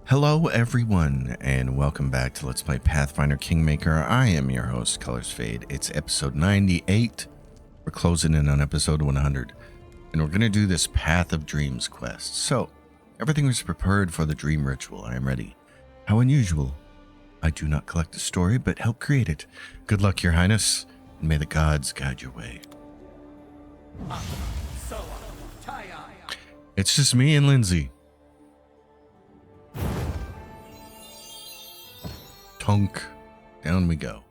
Hello everyone, and welcome back to Let's Play Pathfinder Kingmaker. I am your host, Colors Fade. It's episode 98. We're closing in on episode 100, and we're going to do this Path of Dreams quest. So, everything was prepared for the dream ritual. I am ready. How unusual. I do not collect the story, but help create it. Good luck, Your Highness, and may the gods guide your way. It's just me and Lindsay. Tonk. Down we go.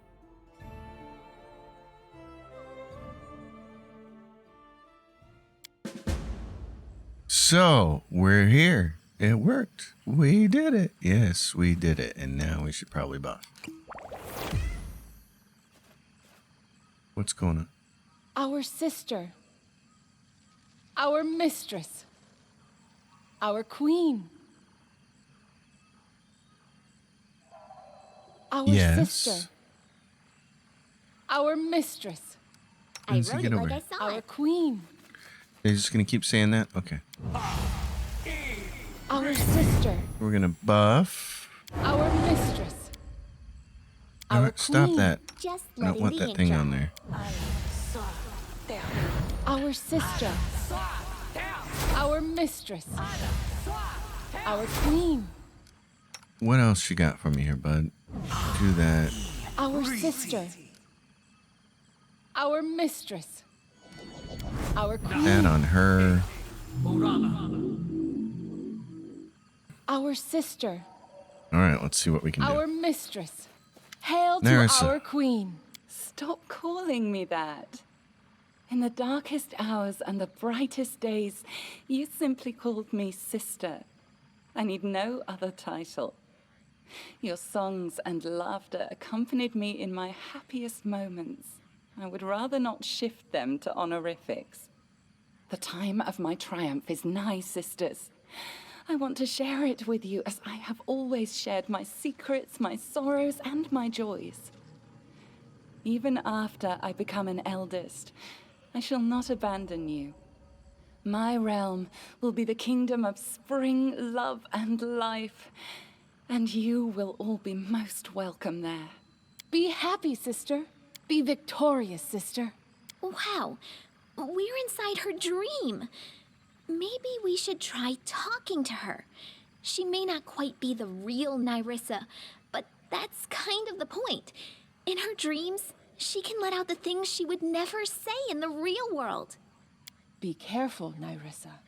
So, we're here. It worked. We did it. Yes, we did it. And now we should probably buff. What's going on? Our sister. Our mistress. Our queen. Our sister. Our mistress. I wrote it like I saw Our it. queen. They're just going to keep saying that? Okay. Our sister. We're going to buff. Our mistress. No, Our stop queen. that. Just I don't letting want the that ink thing dry. on there. Our sister. Our mistress. Our queen. What else you got for me here, bud? Do that. Our sister. Our mistress. Our queen. That on her. Our sister. All right, let's see what we can do. Our mistress. Hail to Nerissa. our queen. Stop calling me that. In the darkest hours and the brightest days, you simply called me sister. I need no other title. Your songs and laughter accompanied me in my happiest moments. I would rather not shift them to honorifics. The time of my triumph is nigh, sisters. I want to share it with you as I have always shared my secrets, my sorrows, and my joys. Even after I become an eldest, I shall not abandon you. My realm will be the kingdom of spring, love, and life, and you will all be most welcome there. Be happy, sister. Be victorious, sister. Wow, we're inside her dream. Maybe we should try talking to her. She may not quite be the real Nerissa, but that's kind of the point. In her dreams, she can let out the things she would never say in the real world. Be careful, Nerissa.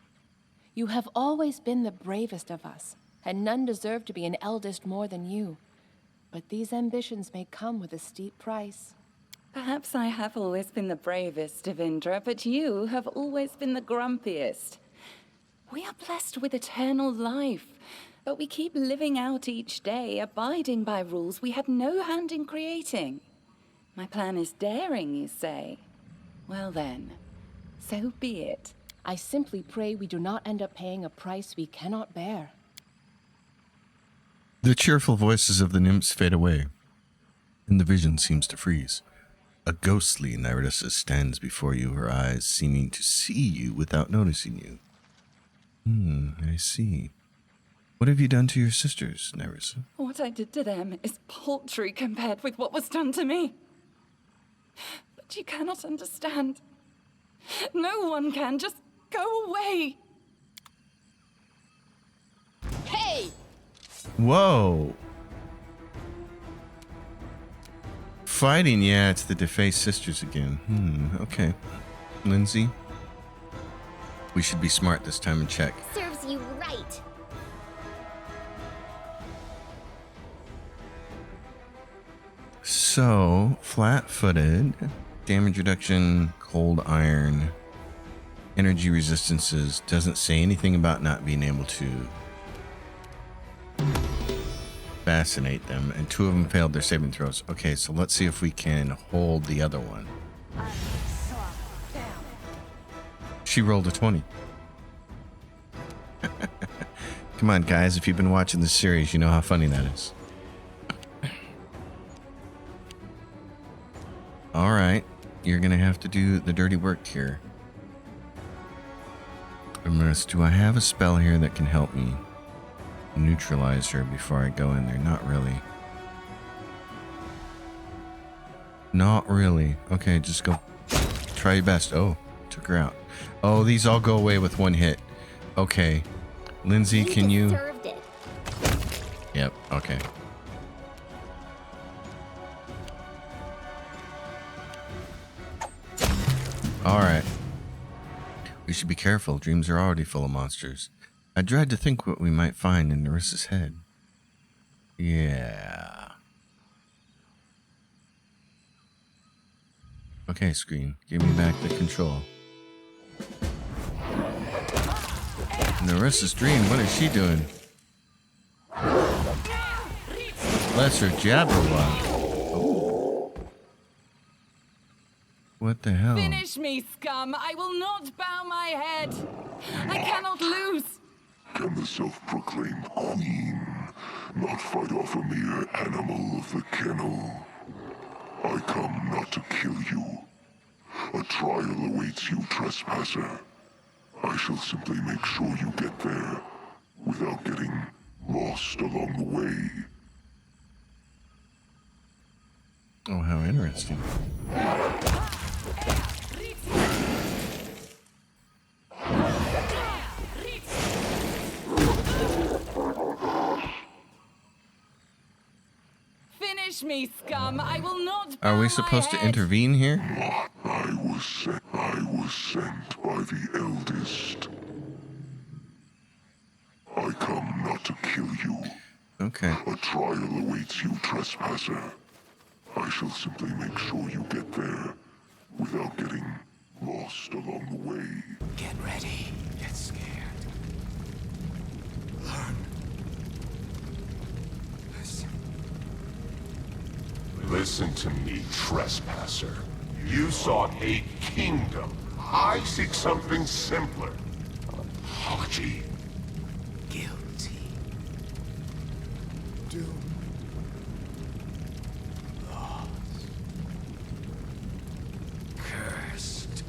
You have always been the bravest of us, and none deserve to be an eldest more than you. But these ambitions may come with a steep price. Perhaps I have always been the bravest, Devindra, but you have always been the grumpiest. We are blessed with eternal life, but we keep living out each day, abiding by rules we had no hand in creating. My plan is daring, you say? Well then, so be it. I simply pray we do not end up paying a price we cannot bear. The cheerful voices of the nymphs fade away, and the vision seems to freeze. A ghostly Nerissa stands before you, her eyes seeming to see you without noticing you. I see. What have you done to your sisters, Nerissa? What I did to them is paltry compared with what was done to me. But you cannot understand. No one can. Just go away. Hey! Whoa! Fighting, yeah, it's the defaced sisters again. Okay. Lindsay, we should be smart this time and check. Serves you right. So, flat-footed, damage reduction, cold iron, energy resistances, doesn't say anything about not being able to fascinate them, and 2 of them failed their saving throws. Okay, so let's see if we can hold the other one. She rolled a 20. Come on, guys, if you've been watching this series, you know how funny that is. All right, you're gonna have to do the dirty work here. Do I have a spell here that can help me? neutralize her before I go in there. Not really. Not really. Okay, just go. Try your best. Oh, took her out. Oh, these all go away with one hit. Okay. Lindsay, can you... deserved it. Yep, okay. Alright. We should be careful. Dreams are already full of monsters. I dread to think what we might find in Nerissa's head. Yeah. Okay, screen. Give me back the control. Nerissa's dream. What is she doing? Bless her Jabberwock. Oh. What the hell? Finish me, scum! I will not bow my head! I cannot lose! Can the self-proclaimed queen not fight off a mere animal of the kennel? I come not to kill you. A trial awaits you, trespasser. I shall simply make sure you get there without getting lost along the way. Oh, how interesting. Finish me, scum! I will not bow Are we my supposed to head. intervene here? I was sent by the eldest. I come not to kill you. Okay. A trial awaits you, trespasser. I shall simply make sure you get there without getting lost along the way. Get ready. Get scared. Learn. Listen. Listen to me, trespasser. You sought a kingdom. I seek something simpler. Apology. Guilty. Doomed. Lost. Cursed.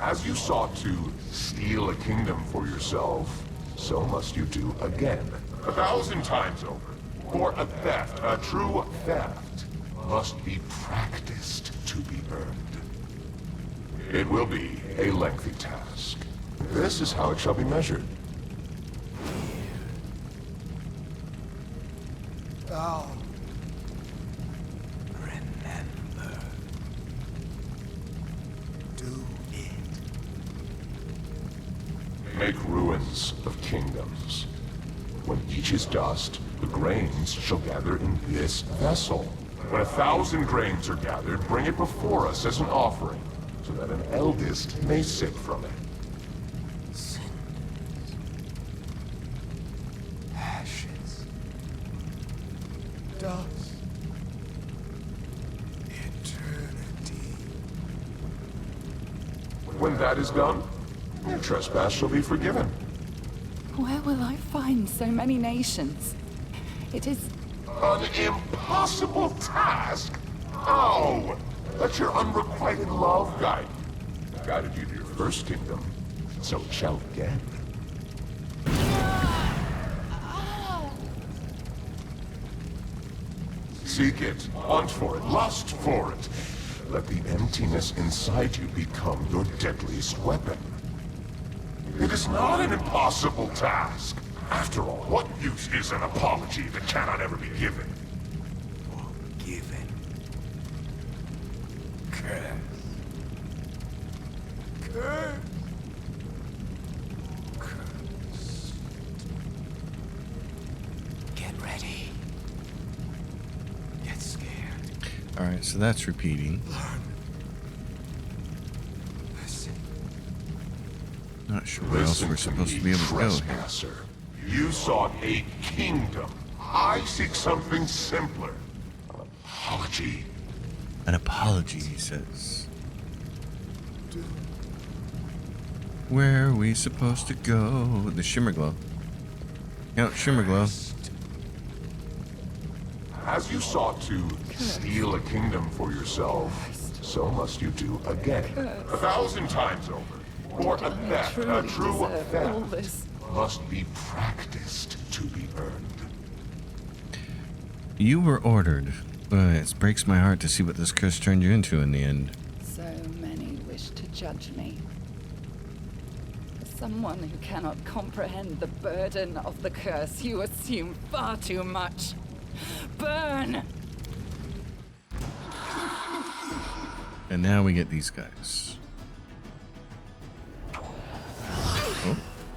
As you sought to steal a kingdom for yourself, so must you do again. 1,000 times over. For a theft, a true theft, must be practiced to be earned. It will be a lengthy task. This is how it shall be measured. Thou remember. Do it. Make ruins of kingdoms. When each is dust, the grains shall gather in this vessel. When 1,000 grains are gathered, bring it before us as an offering, so that an eldest may sip from it. Cinders. Ashes. Dust. Eternity. When that is done, your trespass shall be forgiven. Where will I find so many nations? It is... An impossible task? Oh! Let your unrequited love guide you. Guided you to your first kingdom, so it shall again. Seek it, hunt for it, lust for it. Let the emptiness inside you become your deadliest weapon. It is not an impossible task. After all, what use is an apology that cannot ever be given? Forgiven. Curse. Curse. Curse. Get ready. Get scared. Alright, so that's repeating. Learn. Listen. Not sure where else we're supposed to be able to go here. Trespasser. You sought a kingdom. I seek something simpler. An apology. An apology, he says. Where are we supposed to go? The Shimmerglow. Count Shimmerglow. As you sought to steal a kingdom for yourself, so must you do again. 1,000 times over. For a theft, a true all theft, this. must be practiced to be earned. You were ordered. It breaks my heart to see what this curse turned you into in the end. So many wish to judge me. As someone who cannot comprehend the burden of the curse, you assume far too much. Burn! And now we get these guys.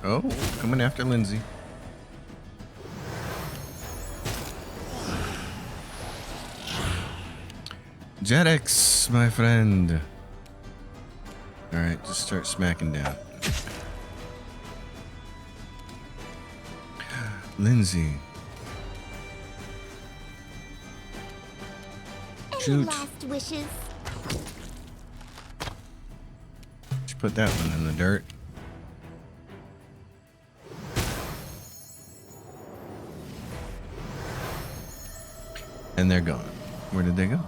Oh, coming after Lindsay. Jetix, my friend. Alright, just start smacking down. Lindsay. Any Shoot. last wishes? Just put that one in the dirt. And they're gone. Where did they go?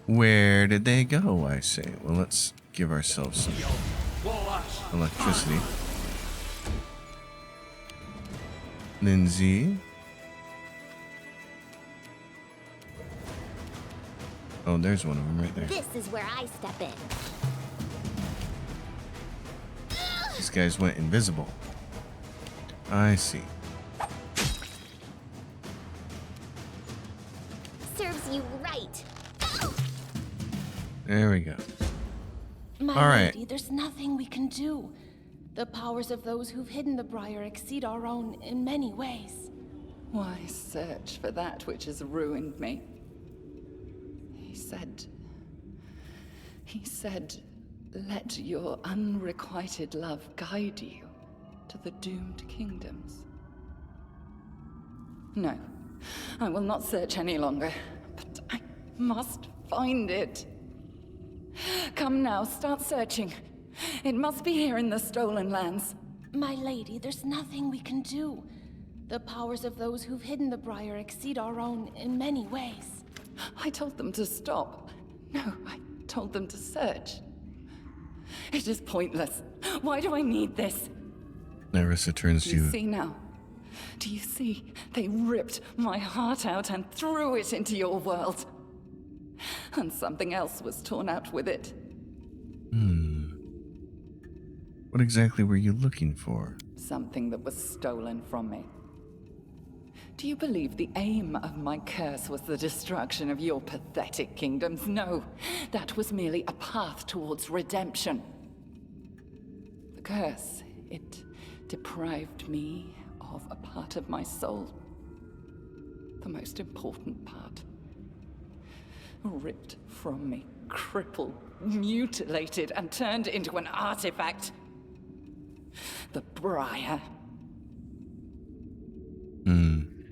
Where did they go, I say? Well, let's give ourselves some electricity. Lindsay. Oh, there's one of them right there. This is where I step in. These guys went invisible. I see. Serves you right. There we go. My All right. lady, there's nothing we can do. The powers of those who've hidden the Briar exceed our own in many ways. Why search for that which has ruined me? He said, let your unrequited love guide you to the doomed kingdoms. No, I will not search any longer, but I must find it. Come now, start searching. It must be here in the Stolen Lands. My lady, there's nothing we can do. The powers of those who've hidden the Briar exceed our own in many ways. I told them to stop. No, I told them to search. It is pointless. Why do I need this? Nerissa turns Do to you you. see now? Do you see? They ripped my heart out and threw it into your world. And something else was torn out with it. What exactly were you looking for? Something that was stolen from me. Do you believe the aim of my curse was the destruction of your pathetic kingdoms? No, that was merely a path towards redemption. The curse, it deprived me of a part of my soul. The most important part. Ripped from me, crippled, mutilated, and turned into an artifact. The Briar.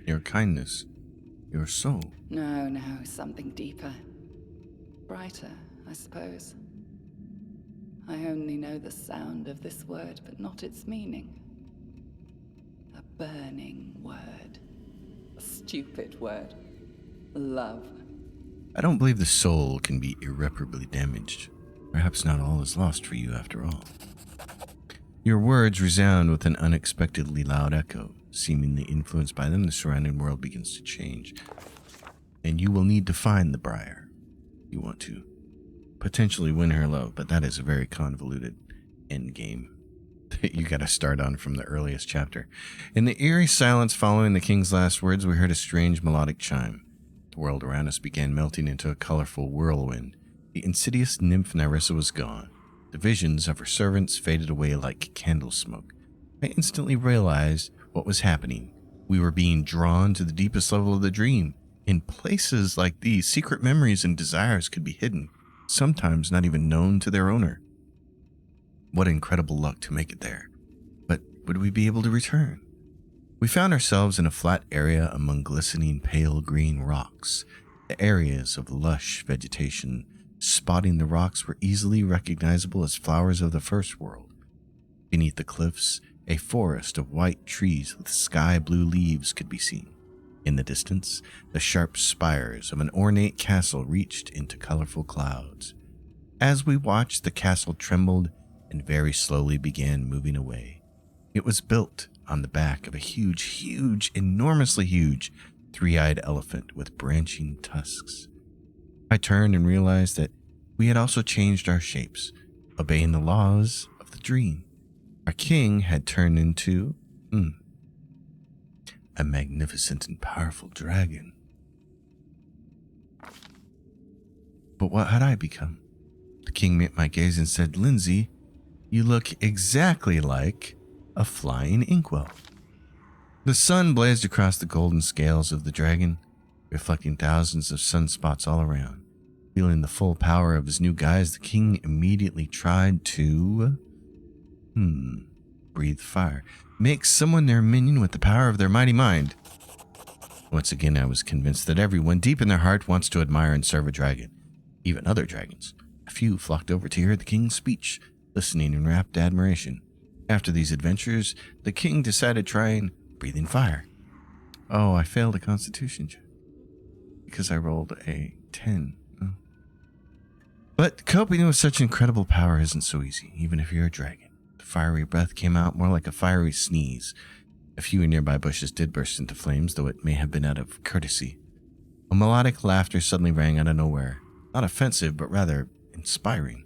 Your kindness. Your soul. No, something deeper. Brighter, I suppose. I only know the sound of this word, but not its meaning. A burning word. A stupid word. Love. I don't believe the soul can be irreparably damaged. Perhaps not all is lost for you after all. Your words resound with an unexpectedly loud echo. Seemingly influenced by them, the surrounding world begins to change. And you will need to find the Briar. You want to potentially win her love, but that is a very convoluted end game that you got to start on from the earliest chapter. In the eerie silence following the king's last words, we heard a strange melodic chime. The world around us began melting into a colorful whirlwind. The insidious nymph Nerissa was gone. The visions of her servants faded away like candle smoke. I instantly realized what was happening. We were being drawn to the deepest level of the dream. In places like these, secret memories and desires could be hidden, sometimes not even known to their owner. What incredible luck to make it there. But would we be able to return? We found ourselves in a flat area among glistening pale green rocks. The areas of lush vegetation spotting the rocks were easily recognizable as flowers of the first world. Beneath the cliffs, a forest of white trees with sky blue leaves could be seen. In the distance, the sharp spires of an ornate castle reached into colorful clouds. As we watched, the castle trembled and very slowly began moving away. It was built on the back of a huge, enormously huge, three-eyed elephant with branching tusks. I turned and realized that we had also changed our shapes, obeying the laws of the dream. Our king had turned into a magnificent and powerful dragon. But what had I become? The king met my gaze and said, "Lindsay, you look exactly like a flying inkwell." The sun blazed across the golden scales of the dragon, reflecting thousands of sunspots all around. Feeling the full power of his new guise, the king immediately tried to breathe fire. Make someone their minion with the power of their mighty mind. Once again, I was convinced that everyone deep in their heart wants to admire and serve a dragon, even other dragons. A few flocked over to hear the king's speech, listening in rapt admiration. After these adventures, the king decided trying breathing fire. Oh, I failed a constitution check because I rolled a 10. Oh. But coping with such incredible power isn't so easy, even if you're a dragon. The fiery breath came out more like a fiery sneeze. A few nearby bushes did burst into flames, though it may have been out of courtesy. A melodic laughter suddenly rang out of nowhere. Not offensive, but rather inspiring.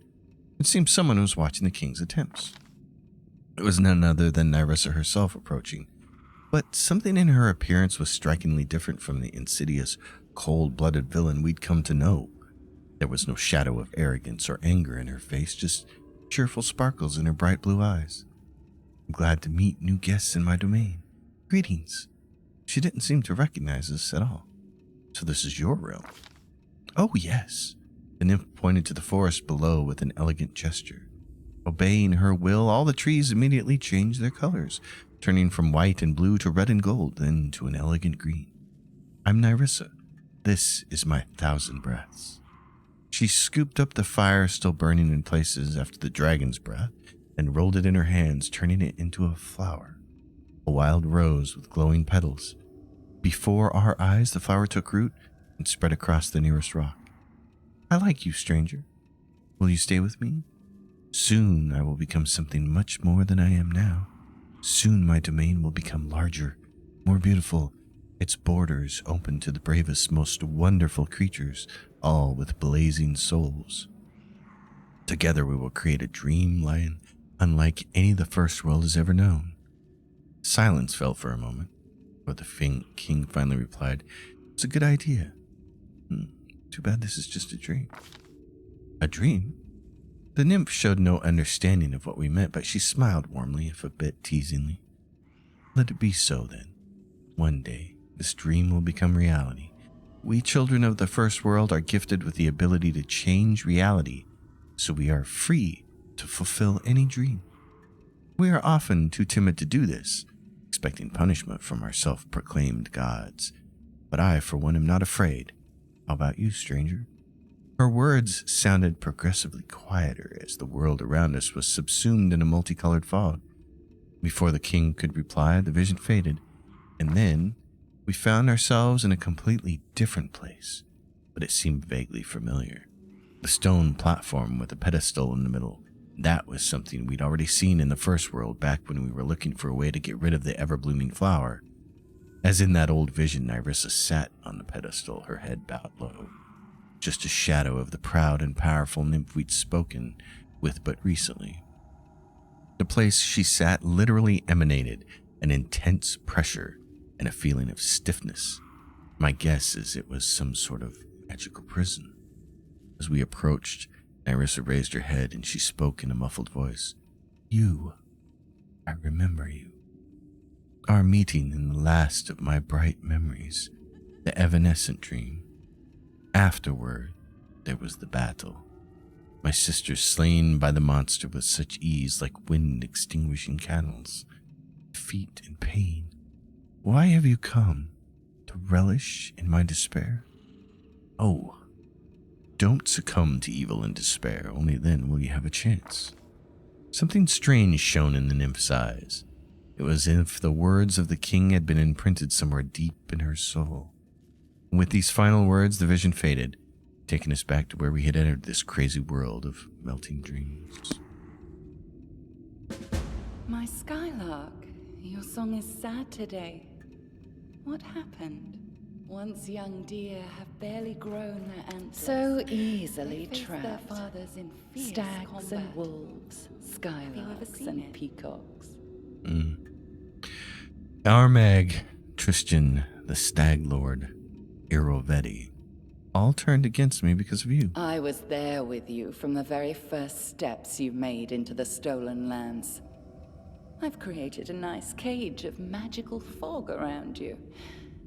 It seemed someone was watching the king's attempts. It was none other than Nyrissa herself approaching, but something in her appearance was strikingly different from the insidious, cold-blooded villain we'd come to know. There was no shadow of arrogance or anger in her face, just cheerful sparkles in her bright blue eyes. "I'm glad to meet new guests in my domain. Greetings." She didn't seem to recognize us at all. "So this is your realm?" "Oh, yes." The nymph pointed to the forest below with an elegant gesture. Obeying her will, all the trees immediately changed their colors, turning from white and blue to red and gold, then to an elegant green. "I'm Nyrissa. This is my 1,000 breaths." She scooped up the fire still burning in places after the dragon's breath and rolled it in her hands, turning it into a flower, a wild rose with glowing petals. Before our eyes, the flower took root and spread across the nearest rock. "I like you, stranger. Will you stay with me? Soon I will become something much more than I am now. Soon my domain will become larger, more beautiful, its borders open to the bravest, most wonderful creatures, all with blazing souls. Together we will create a dreamland unlike any the first world has ever known." Silence fell for a moment, but the king finally replied, "It's a good idea. Too bad this is just a dream." "A dream?" The nymph showed no understanding of what we meant, but she smiled warmly, if a bit teasingly. "Let it be so, then. One day, this dream will become reality. We children of the first world are gifted with the ability to change reality, so we are free to fulfill any dream. We are often too timid to do this, expecting punishment from our self-proclaimed gods. But I, for one, am not afraid. How about you, stranger?" Her words sounded progressively quieter as the world around us was subsumed in a multicolored fog. Before the king could reply, the vision faded, and then we found ourselves in a completely different place, but it seemed vaguely familiar. The stone platform with a pedestal in the middle, that was something we'd already seen in the first world back when we were looking for a way to get rid of the ever-blooming flower. As in that old vision, Nyrissa sat on the pedestal, her head bowed low, just a shadow of the proud and powerful nymph we'd spoken with but recently. The place she sat literally emanated an intense pressure and a feeling of stiffness. My guess is it was some sort of magical prison. As we approached, Nyrissa raised her head and she spoke in a muffled voice. "You. I remember you. Our meeting in the last of my bright memories, the evanescent dream. Afterward, there was the battle. My sister slain by the monster with such ease like wind extinguishing candles. Defeat and pain. Why have you come? To relish in my despair? Oh, don't succumb to evil and despair, only then will you have a chance." Something strange shone in the nymph's eyes. It was as if the words of the king had been imprinted somewhere deep in her soul. And with these final words, the vision faded, taking us back to where we had entered this crazy world of melting dreams. My Skylark, your song is sad today. What happened? Once young deer have barely grown their antlers. So easily They face their trapped. fathers in fierce Stags combat. and wolves, skylarks seen and it? peacocks. Armag, Tristan, the Stag Lord, Irovetti, all turned against me because of you. I was there with you from the very first steps you made into the stolen lands. I've created a nice cage of magical fog around you.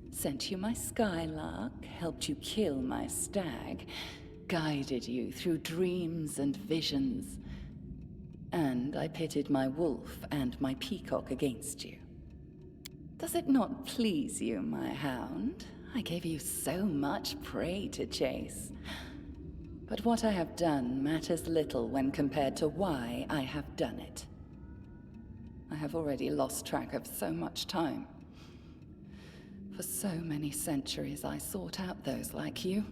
Sent you my skylark, helped you kill my stag, guided you through dreams and visions. And I pitted my wolf and my peacock against you. Does it not please you, my hound? I gave you so much prey to chase. But what I have done matters little when compared to why I have done it. I have already lost track of so much time. For so many centuries I sought out those like you.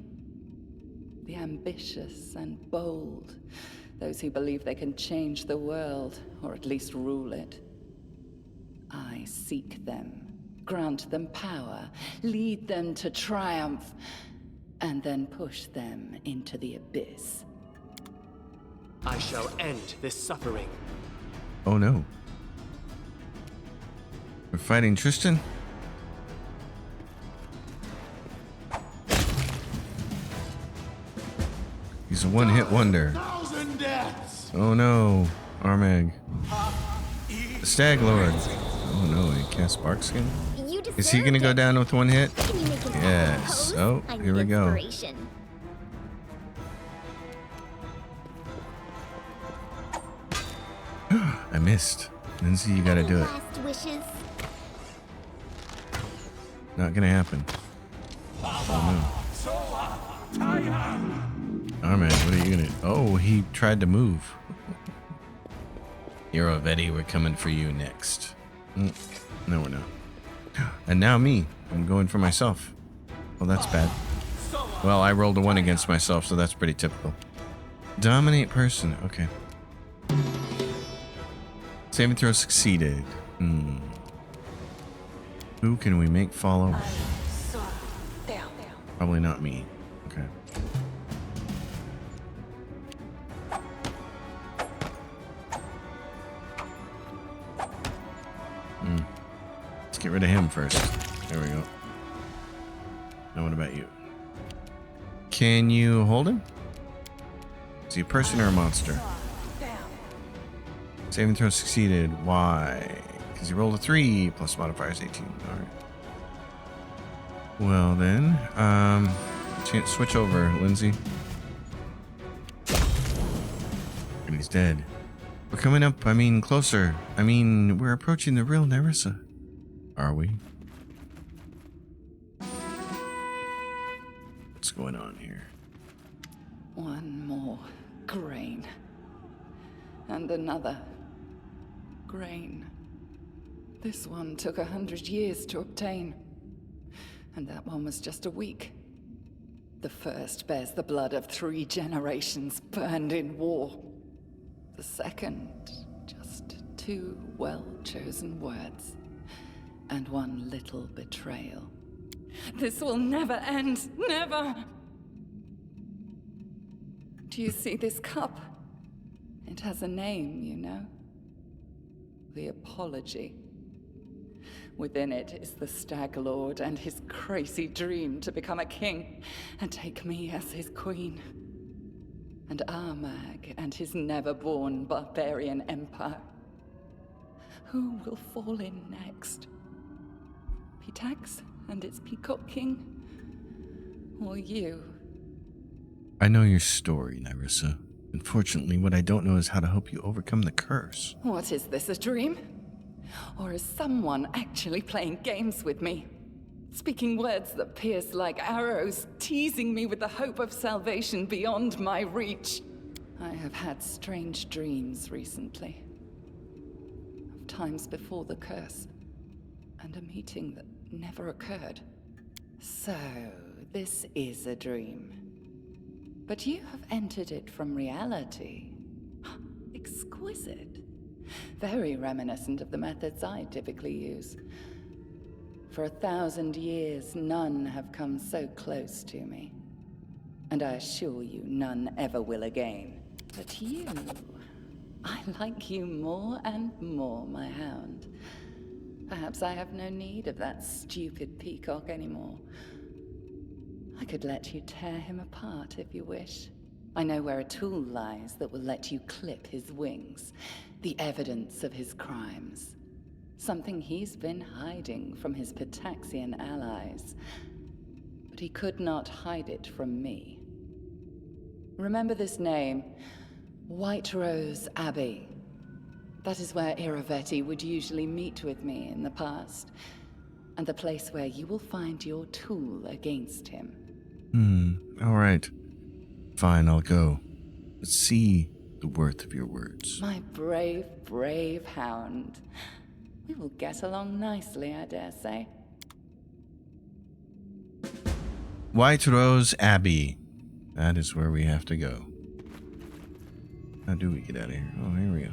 The ambitious and bold. Those who believe they can change the world, or at least rule it. I seek them, grant them power, lead them to triumph, and then push them into the abyss. I shall end this suffering. Oh no. We're fighting Tristan? He's a one-hit wonder. 1,000 deaths! Oh no, Armag. The Stag Lord. Oh no, he cast Sparkskin? You Is he gonna deserved go it. down with one hit? Can you make an Yes. pose? Oh, I here need we go. inspiration. I missed. Lindsay, you gotta do it. Last wishes. Not gonna happen. Oh no. Armag, what are you gonna... Oh, he tried to move. Irovetti, we're coming for you next. No, we're not. And now me. I'm going for myself. Well, that's bad. Well, I rolled a 1 against myself, so that's pretty typical. Dominate person. Okay. Saving throw succeeded. Who can we make follow? Probably not me. Okay. Let's get rid of him first. There we go. Now what about you? Can you hold him? Is he a person or a monster? Saving throw succeeded. Why? Because he rolled a 3 plus modifier is 18. Alright. Well then, chance switch over, Lindsay. And he's dead. We're coming up, closer. We're approaching the real Nerissa. Are we? What's going on here? One more grain. And another grain. This one took 100 years to obtain. And that one was just a week. The first bears the blood of 3 generations burned in war. The second, just 2 well-chosen words. And 1 little betrayal. This will never end. Never! Do you see this cup? It has a name, you know. The Apology. Within it is the Stag Lord and his crazy dream to become a king and take me as his queen. And Armag and his never-born barbarian empire. Who will fall in next? Pitax and its Peacock King? Or you? I know your story, Nerissa. Unfortunately, what I don't know is how to help you overcome the curse. What is this, a dream? Or is someone actually playing games with me? Speaking words that pierce like arrows, teasing me with the hope of salvation beyond my reach. I have had strange dreams recently. Of times before the curse. And a meeting that never occurred. So, this is a dream. But you have entered it from reality. Exquisite. Very reminiscent of the methods I typically use. For 1,000 years, none have come so close to me. And I assure you, none ever will again. But you... I like you more and more, my hound. Perhaps I have no need of that stupid peacock anymore. I could let you tear him apart if you wish. I know where a tool lies that will let you clip his wings. The evidence of his crimes. Something he's been hiding from his Pitaxian allies. But he could not hide it from me. Remember this name, White Rose Abbey. That is where Iravetti would usually meet with me in the past, and the place where you will find your tool against him. All right. Fine, I'll go. Let's see the worth of your words. My brave, brave hound. We will get along nicely, I dare say. White Rose Abbey. That is where we have to go. How do we get out of here? Oh, here we go.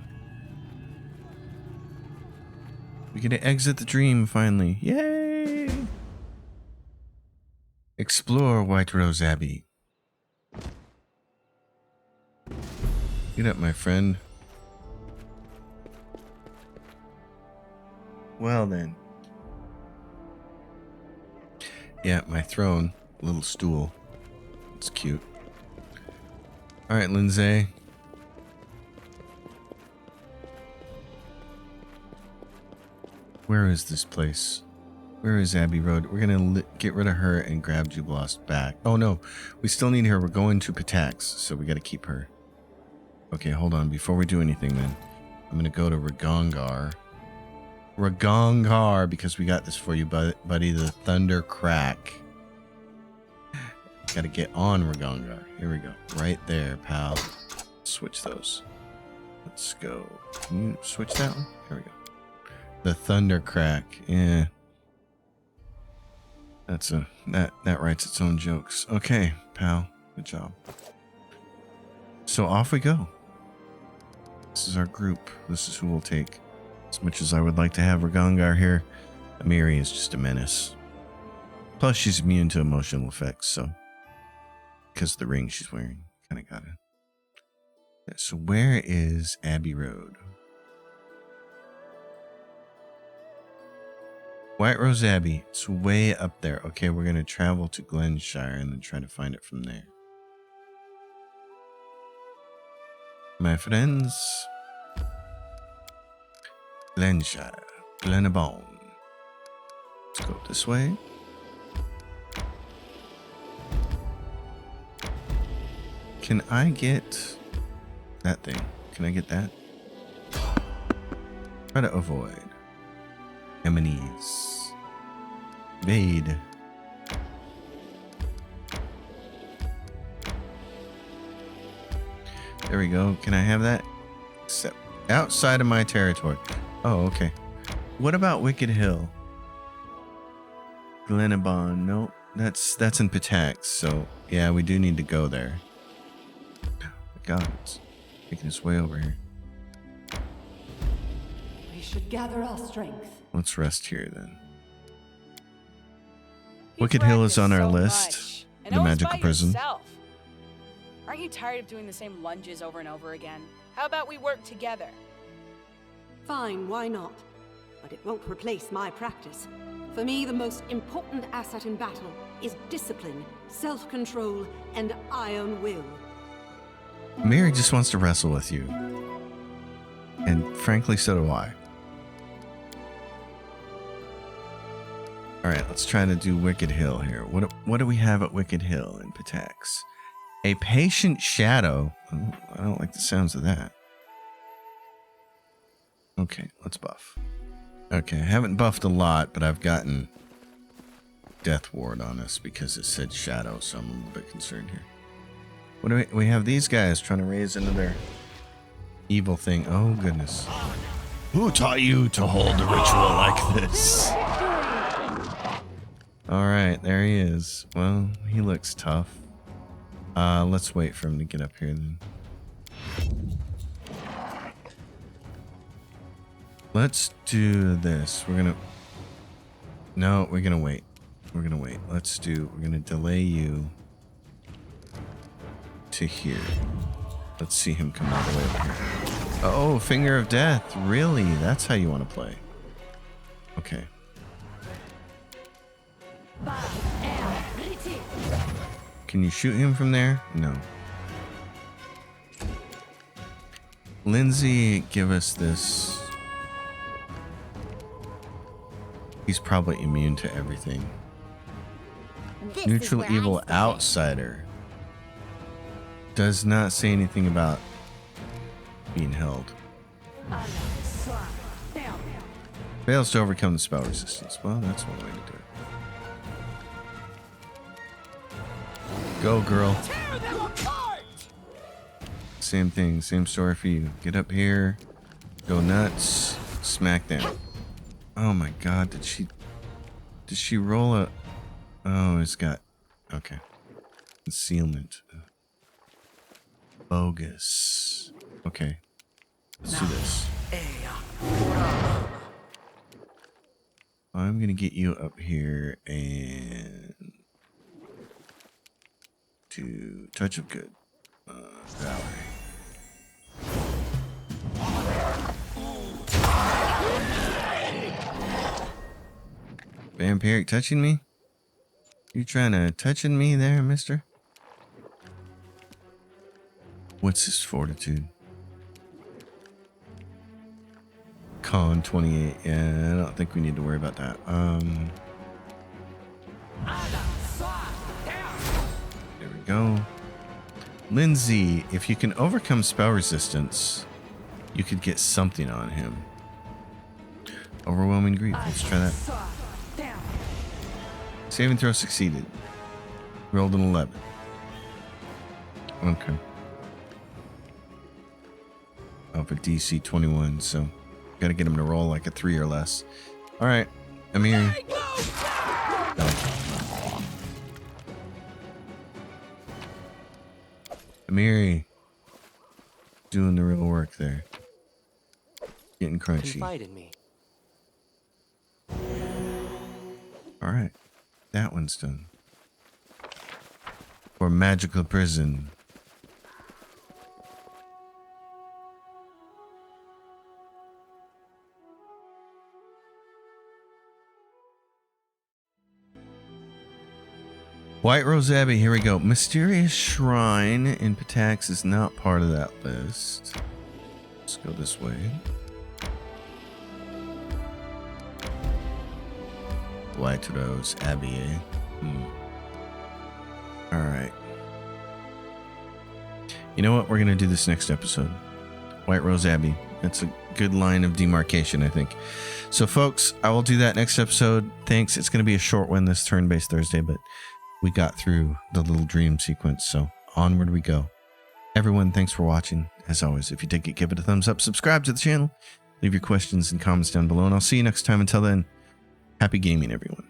We get to exit the dream finally. Yay! Explore White Rose Abbey. Get up, my friend. Well then. Yeah, my throne. Little stool. It's cute. Alright, Lindsay. Where is this place? Where is Abbey Road? We're gonna get rid of her and grab Jubilost back. Oh no, we still need her. We're going to Pitax, so we gotta keep her. Okay, hold on. Before we do anything then, I'm gonna go to Ragongar. Ragongar, because we got this for you, buddy. The Thunder Crack. Gotta get on Ragongar. Here we go. Right there, pal. Switch those. Let's go. Can you switch that one? Here we go. The Thunder Crack. Yeah. That's that writes its own jokes. Okay, pal. Good job. So off we go. This is our group. This is who we'll take. As much as I would like to have Ragongar here, Amiri is just a menace. Plus, she's immune to emotional effects, so because of the ring she's wearing, kind of got it. Yeah, so where is Abbey Road? White Rose Abbey. It's way up there. Okay, we're gonna travel to Glenshire and then try to find it from there. My friends, Glenshire, Glenabone. Let's go this way. Can I get that thing? Can I get that? Try to avoid. Enemies. Evade. There we go. Can I have that? Except outside of my territory. Oh, okay. What about Wicked Hill? Glenabon. Nope. That's in Pitax. So yeah, we do need to go there. Oh my God, it's making its way over here. We should gather our strength. Let's rest here then. Wicked Hill is on our list. The magical prison. Yourself. Aren't you tired of doing the same lunges over and over again? How about we work together? Fine, why not? But it won't replace my practice. For me, the most important asset in battle is discipline, self-control, and iron will. Mary just wants to wrestle with you. And frankly, so do I. Alright, let's try to do Wicked Hill here. What do we have at Wicked Hill in Pitax? A Patient Shadow. Oh, I don't like the sounds of that. Okay, let's buff. Okay, I haven't buffed a lot, but I've gotten Death Ward on us because it said Shadow, so I'm a little bit concerned here. What do we have these guys trying to raise another evil thing. Oh, goodness. Who taught you to hold a ritual like this? Alright, there he is. Well, he looks tough. Let's wait for him to get up here then. Let's do this. We're gonna... No, we're gonna wait. We're gonna wait. We're gonna delay you to here. Let's see him come all the way up here. Oh, Finger of Death. Really? That's how you want to play. Okay. Can you shoot him from there? No. Lindsay, give us this. He's probably immune to everything. Neutral evil outsider. Does not say anything about being held. Fails to overcome the spell resistance. Well, that's one way to do it. Go, girl. Same thing, same story for you. Get up here, go nuts, smack down. Oh my god, did she roll a... Oh, it's got... Okay. Concealment. Bogus. Okay. Let's do this. I'm gonna get you up here and... to Touch of Good. Valerie. Vampiric touching me? You trying to touching me there, mister? What's his fortitude? Con 28. Yeah, I don't think we need to worry about that. There we go. Lindsay, if you can overcome spell resistance, you could get something on him. Overwhelming grief. Let's try that. Saving throw succeeded. Rolled an 11. Okay. Oh, for DC 21, so gotta get him to roll like a 3 or less. Alright, Amiri. No. Amiri. Doing the real work there. Getting crunchy. Confide in me. Alright. That one's done. For magical prison. White Rose Abbey, here we go. Mysterious Shrine in Patax is not part of that list. Let's go this way. White Rose Abbey, eh? Alright. You know what? We're going to do this next episode. White Rose Abbey. That's a good line of demarcation, I think. So, folks, I will do that next episode. Thanks. It's going to be a short one this turn-based Thursday, but we got through the little dream sequence, so onward we go. Everyone, thanks for watching. As always, if you dig it, give it a thumbs up, subscribe to the channel, leave your questions and comments down below, and I'll see you next time. Until then, happy gaming, everyone.